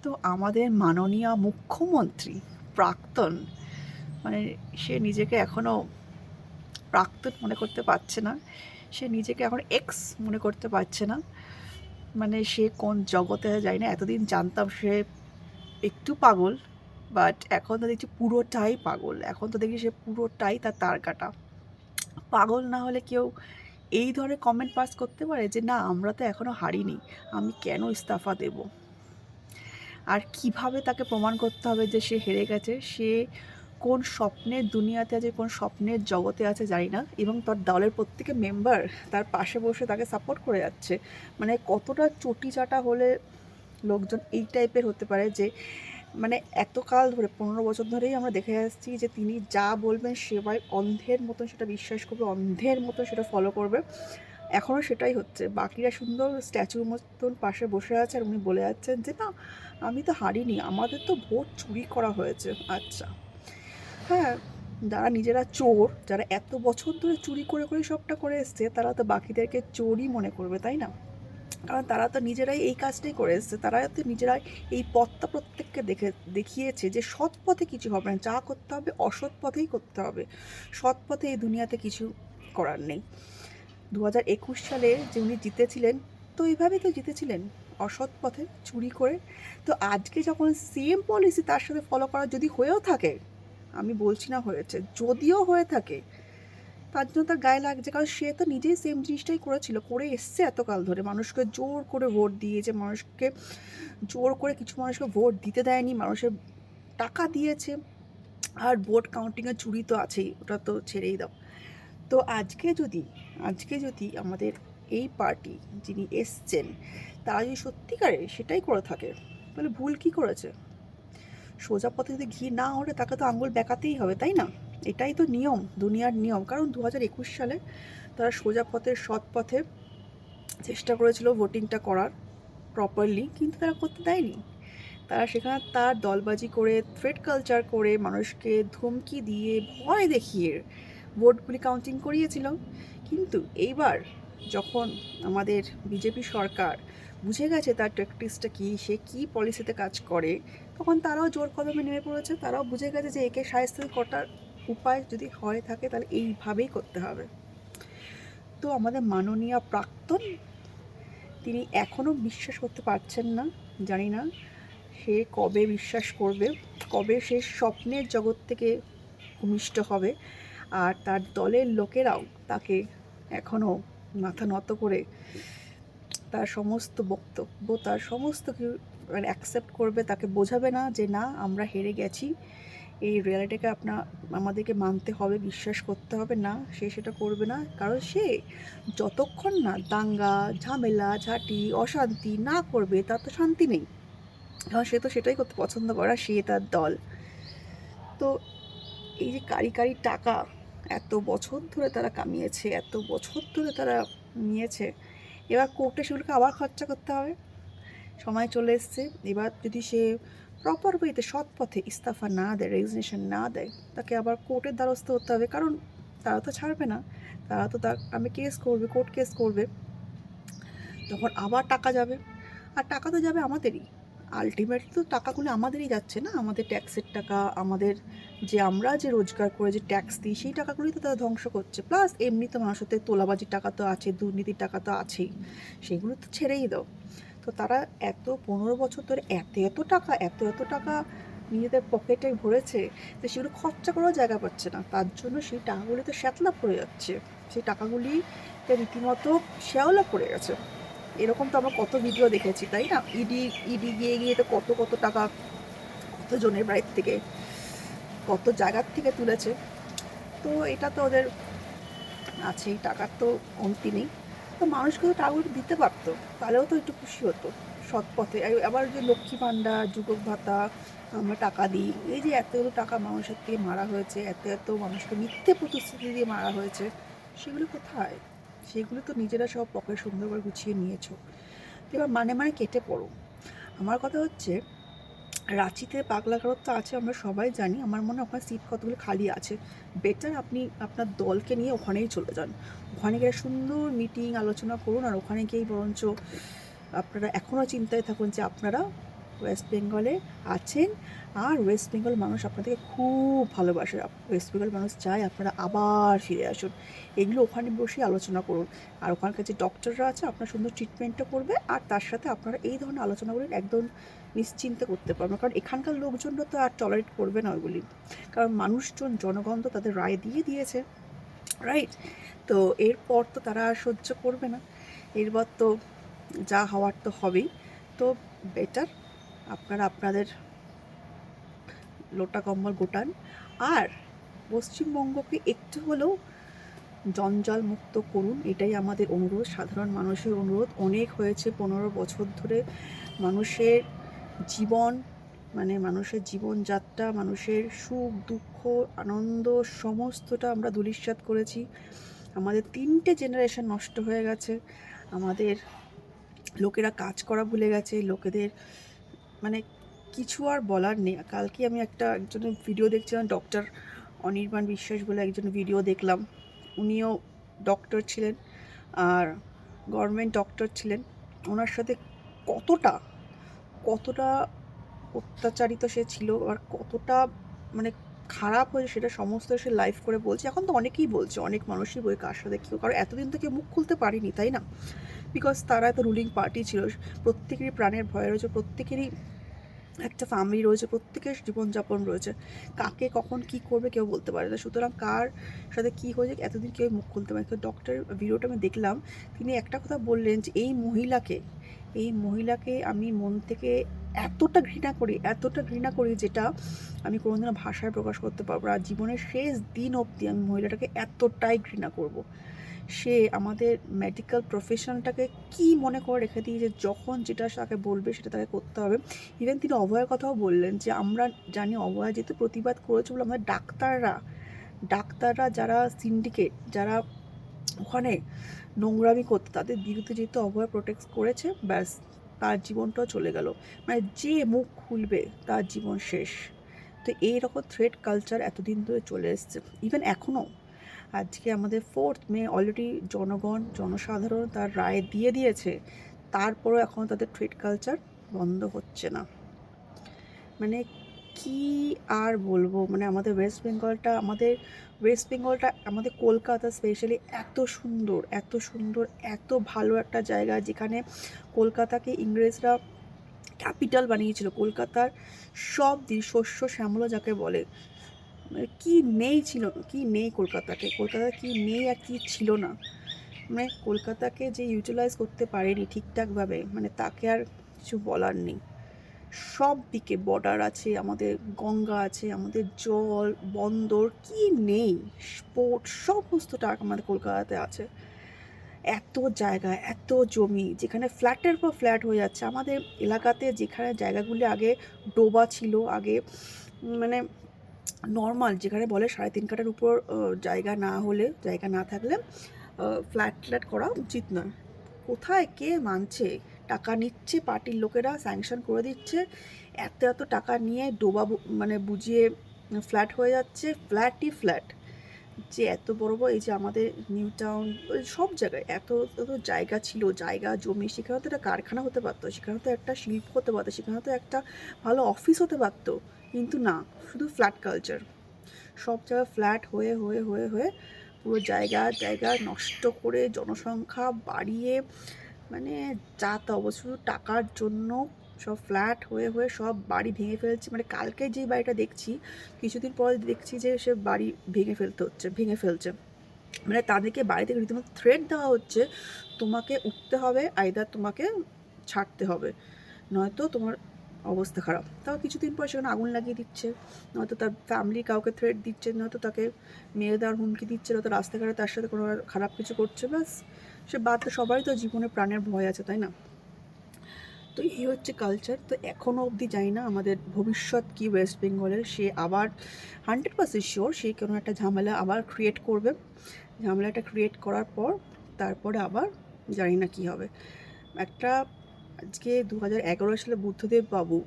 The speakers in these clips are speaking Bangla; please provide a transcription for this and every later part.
তো আমাদের মাননীয় মুখ্যমন্ত্রী প্রাক্তন, মানে সে নিজেকে এখনও প্রাক্তন মনে করতে পারছে না, সে নিজেকে এখন এক্স মনে করতে পারছে না। মানে সে কোন জগতে আছে জানি না, এতদিন জানতাম সে একটু পাগল, বাট এখন তো দেখছি পুরোটাই পাগল। এখন তো দেখি সে পুরোটাই তার তার কাটা। পাগল না হলে কেউ এই ধরনের কমেন্ট পাস করতে পারে যে না আমরা তো এখনও হারিনি, আমি কেন ইস্তফা দেব? আর কিভাবে তাকে প্রমাণ করতে হবে যে সে হেরে গেছে? সে কোন স্বপ্নের দুনিয়াতে আছে, কোন স্বপ্নের জগতে আছে জানি না, এবং তার দলের প্রত্যেকে মেম্বার তার পাশে বসে তাকে সাপোর্ট করে যাচ্ছে। মানে কতটা চটি চাটা হলে লোকজন এই টাইপের হতে পারে যে, মানে এতকাল ধরে 15 বছর ধরেই আমরা দেখে আসছি যে তিনি যা বলবেন সেবাই অন্ধের মতন সেটা বিশ্বাস করবে, অন্ধের মতন সেটা ফলো করবে। এখনও সেটাই হচ্ছে। বাকিরা সুন্দর স্ট্যাচুর মতন পাশে বসে আছে, আর উনি বলে যাচ্ছেন যে না আমি তো হারিনি, আমাদের তো ভোট চুরি করা হয়েছে। আচ্ছা, হ্যাঁ, যারা নিজেরা চোর, যারা এত বছর ধরে চুরি করে করে সবটা করে এসছে, তারা তো বাকিদেরকে চোরই মনে করবে, তাই না? কারণ তারা তো নিজেরাই এই কাজটাই করে এসছে, তারা তো নিজেরাই এই পথটা প্রত্যেককে দেখিয়েছে যে সৎ পথে কিছু হবে না, যা করতে হবে অসৎ পথেই করতে হবে। সৎ পথে এই দুনিয়াতে কিছু করার নেই। 2021 সালে যে উনি জিতেছিলেন, তো এইভাবেই তো জিতেছিলেন, অসৎ পথে চুরি করে। তো আজকে যখন সেম পলিসি তার সাথে ফলো করা যদি হয়েও থাকে, আমি বলছি না হয়েছে, যদিও হয়ে থাকে, তার জন্য তার গায়ে লাগছে, কারণ সে তো নিজেই সেম জিনিসটাই করেছিল, করে এসছে এতকাল ধরে। মানুষকে জোর করে ভোট দিয়েছে, মানুষকে জোর করে কিছু মানুষকে ভোট দিতে দেয়নি, মানুষের টাকা দিয়েছে। আর ভোট কাউন্টিংয়ের চুরি তো আছেই, ওটা তো ছেড়েই দাও। তো আজকে যদি আমাদের এই পার্টি যিনি এসছেন, তারা যদি সত্যিকারে সেটাই করে থাকে, তাহলে ভুল কি করেছে? সোজা পথে যদি ঘি না ওঠে তাকে তো আঙুল বেঁকাতেই হবে, তাই না? এটাই তো নিয়ম, দুনিয়ার নিয়ম। কারণ 2021 সালে তারা সোজা পথে, সৎ পথে চেষ্টা করেছিল ভোটিংটা করার প্রপারলি, কিন্তু তারা করতে দেয়নি। তারা সেখানে তার দলবাজি করে, থ্রেট কালচার করে, মানুষকে ধমকি দিয়ে, ভয় দেখিয়ে ভোটগুলি কাউন্টিং করিয়েছিল। কিন্তু এইবার যখন আমাদের বিজেপি সরকার বুঝে গেছে তার ট্যাকটিক্সটা কী, সে কী পলিসিতে কাজ করে, তখন তারাও জোর কদমে নেমে পড়েছে। তারাও বুঝে গেছে যে একে শায়েস্তা করার উপায় যদি হয় থাকে তাহলে এইভাবেই করতে হবে। তো আমাদের মাননীয় প্রাক্তন, তিনি এখনও বিশ্বাস করতে পারছেন না। জানি না সে কবে বিশ্বাস করবে, কবে সে স্বপ্নের জগৎ থেকে ভূমিষ্ঠ হবে, আর তার দলের লোকেরাও তাকে এখনও মাথা নত করে তার সমস্ত বক্তব্য, তার সমস্ত কিছু মানে অ্যাকসেপ্ট করবে, তাকে বোঝাবে না যে না আমরা হেরে গেছি, এই রিয়ালিটিকে আমাদেরকে মানতে হবে, বিশ্বাস করতে হবে। না, সে সেটা করবে না। কারণ সে যতক্ষণ না দাঙ্গা ঝামেলা ঝাঁটি অশান্তি না করবে তার তো শান্তি নেই। কারণ সে তো সেটাই করতে পছন্দ করে, সে তার দল। তো এই যে কারি কারি টাকা এত বছর ধরে তারা কামিয়েছে, এত বছর ধরে তারা নিয়েছে, এবার কোর্টে সেগুলোকে আবার খরচা করতে হবে। সময় চলে এসছে, এবার যদি সে প্রপার ওয়েতে সৎ পথে ইস্তফা না দেয়, রেজিগনেশন না দেয়, তাকে আবার কোর্টের দ্বারস্থ হতে হবে। কারণ তারা তো ছাড়বে না, তারা তো তার আমি কেস করবে, কোর্ট কেস করবে, তখন আবার টাকা যাবে। আর টাকা তো যাবে আমাদেরই, আলটিমেটলি তো টাকাগুলো আমাদেরই যাচ্ছে না, আমাদের ট্যাক্সের টাকা, আমাদের যে আমরা যে রোজগার করে যে ট্যাক্স দিই সেই টাকাগুলোই তো তারা ধ্বংস করছে। প্লাস এমনি তো মানুষের তো তোলাবাজির টাকা তো আছে, দুর্নীতির টাকা তো আছেই, সেগুলো তো ছেড়েই দাও। তো তারা এত 15 বছর ধরে এত টাকা নিজেদের পকেটে ভরেছে যে সেগুলো খরচা করার জায়গা পাচ্ছে না, তার জন্য সেই টাকাগুলি তো শ্যাতলা পড়ে যাচ্ছে, সেই টাকাগুলি রীতিমতো শ্যাওলা পড়ে গেছে। এরকম তো আমরা কত ভিডিও দেখেছি, তাই না? ইডি ইডি গিয়ে গিয়ে তো কত কত টাকা কতজনের বাড়ির থেকে, কত জায়গার থেকে তুলেছে। তো এটা তো ওদের আছেই, টাকার তো কমতি নেই। তো মানুষকে তো টাকাগুলো দিতে পারতো, তাহলেও তো একটু খুশি হতো সৎ পথে। আবার যে লক্ষ্মী ভাণ্ডার, যুবক ভাতা আমরা টাকা দিই, এই যে এত এত টাকা মানুষের থেকে মারা হয়েছে, এত এত মানুষকে মিথ্যে প্রতিশ্রুতি দিয়ে মারা হয়েছে, সেগুলো কোথায়? সেগুলো তো নিজেরা সব পকেট সুন্দরভাবে গুছিয়ে নিয়েছো। তো এবার মানে মানে কেটে পড়ো। আমার কথা হচ্ছে, রাঁচিতে পাগলাগারদ তো আছে, আমরা সবাই জানি। আমার মনে হয় ওখানে সিট কতগুলো খালি আছে। বেটার আপনি আপনার দলকে নিয়ে ওখানেই চলে যান, ওখানে গিয়ে সুন্দর মিটিং আলোচনা করুন, আর ওখানে গিয়েই বরঞ্চ আপনারা এখনও চিন্তায় থাকুন যে আপনারা ওয়েস্ট বেঙ্গলে আছেন, আর ওয়েস্ট বেঙ্গল মানুষ আপনাদেরকে খুব ভালোবাসে। ওয়েস্ট বেঙ্গল মানুষ চায় আপনারা আবার ফিরে আসুন। এগুলো ওখানে বসে আলোচনা করুন, আর ওখানকার যে ডক্টররা আছে আপনার সুন্দর ট্রিটমেন্টও করবে, আর তার সাথে আপনারা এই ধরনের আলোচনাগুলি একদম নিশ্চিন্তে করতে পারবেন, কারণ এখানকার লোকজনরা তো আর টলারেট করবে না ওইগুলি, কারণ মানুষজন জনগণ তো তাদের রায় দিয়েছে, রাইট? তো এরপর তো তারা আর সহ্য করবে না, এরপর তো যা হওয়ার তো হবেই। তো বেটার আপনারা আপনাদের লোটা কম্বল গোটান, আর পশ্চিমবঙ্গকে একটু হলেও জঞ্জাল মুক্ত করুন, এটাই আমাদের অনুরোধ, সাধারণ মানুষের অনুরোধ। অনেক হয়েছে 15 বছর ধরে মানুষের জীবন, মানে মানুষের জীবনযাত্রা, মানুষের সুখ দুঃখ আনন্দ সমস্তটা আমরা ধূলিসাৎ করেছি। আমাদের 3টে জেনারেশন নষ্ট হয়ে গেছে, আমাদের লোকেরা কাজ করা ভুলে গেছে, লোকেদের মানে কিছু আর বলার নেই। কালকে আমি একজনের ভিডিও দেখছিলাম, ডক্টর অনির্বাণ বিশ্বাস বলে একজনের ভিডিও দেখলাম, উনিও ডক্টর ছিলেন আর গভর্নমেন্ট ডক্টর ছিলেন। ওনার সাথে কতটা অত্যাচারিত সে ছিল, আর কতটা মানে খারাপ হয়েছে সেটা সমস্ত সে লাইভ করে বলছে। এখন তো অনেকেই বলছে, অনেক মানুষই বই কার সাথে কেউ, কারণ এতদিন তো কেউ মুখ খুলতে পারেনি, তাই না? বিকজ তারা তো রুলিং পার্টি ছিল, প্রত্যেকেরই প্রাণের ভয় রয়েছে, প্রত্যেকেরই একটা ফ্যামিলি রয়েছে, প্রত্যেকের জীবনযাপন রয়েছে, কাকে কখন কি করবে কেউ বলতে পারে না। সুতরাং কার সাথে কি হয়েছে এতদিন কেউ মুখ খুলতে পারে। তো ডক্টরের ভিডিওটা আমি দেখলাম, তিনি একটা কথা বললেন যে এই মহিলাকে আমি মন থেকে এতটা ঘৃণা করি যেটা আমি কোনোদিনও ভাষায় প্রকাশ করতে পারবো না। আর জীবনের শেষ দিন অবধি আমি মহিলাটাকে এতটাই ঘৃণা করব। সে আমাদের মেডিকেল প্রফেশনটাকে কি মনে করে রেখে দিয়ে যে যখন যেটা তাকে বলবে সেটা তাকে করতে হবে। ইভেন তিনি অভয়ের কথাও বললেন যে আমরা জানি অভয় যেহেতু প্রতিবাদ করেছে বলে আমাদের ডাক্তাররা যারা সিন্ডিকেট, যারা ওখানে নোংরামি করতে, তাদের বিরুদ্ধে যেহেতু অভয় প্রোটেক্ট করেছে, ব্যাস তার জীবনটাও চলে গেল। মানে যে মুখ খুলবে তার জীবন শেষ। তো এইরকম থ্রেড কালচার এতদিন ধরে চলে এসছে, ইভেন এখনও। আজকে আমাদের 4th মে অলরেডি জনসাধারণ তার রায় দিয়েছে, তারপরেও এখনও তাদের থ্রেড কালচার বন্ধ হচ্ছে না। মানে কি আর বলবো, মানে আমাদের ওয়েস্ট বেঙ্গলটা আমাদের কলকাতা স্পেশালি এত সুন্দর এত ভালো একটা জায়গা, যেখানে কলকাতাকে ইংরেজরা ক্যাপিটাল বানিয়েছিল। কলকাতার সব দিক শস্য শ্যামলা যাকে বলে, মানে কি নেই কলকাতাতে কি নেই আর কি ছিল না, মানে কলকাতাকে যে ইউটিলাইজ করতে পারেনি ঠিকঠাকভাবে, মানে তাকে আর কিছু বলার নেই। সব দিকে বর্ডার আছে, আমাদের গঙ্গা আছে, আমাদের জল বন্দর, কি নেই, স্পোর্ট সমস্তটা আমাদের কলকাতাতে আছে। এত জায়গা, এত জমি, যেখানে ফ্ল্যাটের পর ফ্ল্যাট হয়ে যাচ্ছে আমাদের এলাকাতে, যেখানে জায়গাগুলি আগে ডোবা ছিল, আগে মানে নর্মাল, যেখানে বলে 3.5 কাঠার উপর জায়গা না থাকলে ফ্ল্যাট করা উচিত নয়। কোথায় কে মানছে? টাকা নিচ্ছে পার্টির লোকেরা, স্যাংশন করে দিচ্ছে, এত টাকা নিয়ে ডোবা মানে বুঝিয়ে ফ্ল্যাট হয়ে যাচ্ছে, ফ্ল্যাট। যে এত বড় এই যে আমাদের নিউ টাউন সব জায়গায় এত জায়গা ছিল, জায়গা জমি, সেখানে তো একটা কারখানা হতে পারতো, সেখানে তো একটা শিল্প হতে পারতো, সেখানে তো একটা ভালো অফিস হতে পারতো, কিন্তু না, শুধু ফ্ল্যাট কালচার। সব জায়গায় ফ্ল্যাট হয়ে পুরো জায়গা নষ্ট করে, জনসংখ্যা বাড়িয়ে, মানে যা তা অবশ্য শুধু টাকার জন্য সব ফ্ল্যাট হয়ে সব বাড়ি ভেঙে ফেলছে। মানে কালকে যেই বাড়িটা দেখছি, কিছুদিন পরে দেখছি যে সে বাড়ি ভেঙে ফেলছে। মানে তাদেরকে বাড়ি থেকে রীতিমতো থ্রেট দেওয়া হচ্ছে, তোমাকে উঠতে হবে, আইদার তোমাকে ছাড়তে হবে, নয়তো তোমার অবস্থা খারাপ। তাও কিছুদিন পর সেখানে আগুন লাগিয়ে দিচ্ছে, নয়তো তার ফ্যামিলি কাউকে থ্রেট দিচ্ছে, নয়তো তাকে মেরে দেওয়ার হুমকি দিচ্ছে, নয়তো রাস্তাঘাটে তার সাথে কোনো খারাপ কিছু করছে। ব্যাস সে বাদ, সবারই তো জীবনে প্রাণের ভয় আছে, তাই না? তো এই হচ্ছে কালচার। তো এখনও অবধি জানি না আমাদের ভবিষ্যৎ কি ওয়েস্ট বেঙ্গলের। সে আবার 100% শিওর সে কোনো একটা ঝামেলা আবার ক্রিয়েট করবে। ঝামেলাটা ক্রিয়েট করার পর তারপরে আবার জানি না কী হবে। আজকে 2011 সালে বুদ্ধদেব বাবু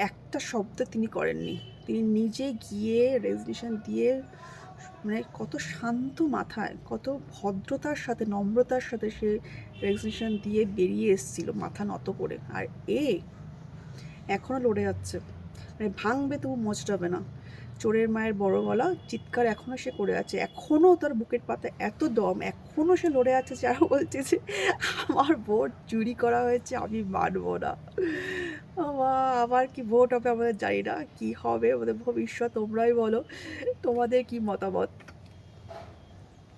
একটা শব্দ তিনি করেননি, তিনি নিজে গিয়ে রেজিগনেশন দিয়ে, মানে কত শান্ত মাথায়, কত ভদ্রতার সাথে, নম্রতার সাথে সে রেজিগনেশন দিয়ে বেরিয়ে এসেছিল মাথা নত করে। আর এখনও লড়ে যাচ্ছে, মানে ভাঙবে তবু মোচড়াবে না। চোরের মায়ের বড় গলা চিৎকার এখনও সে করে আছে, এখনও তার বুকের পাতে এত দম, এখনও সে লড়ে আছে যে আর বলছে যে আমার ভোট চুরি করা হয়েছে, আমি মানব না। আবার কি ভোট হবে আমাদের জানি না, কি হবে আমাদের ভবিষ্যৎ তোমরাই বলো, তোমাদের কি মতামত?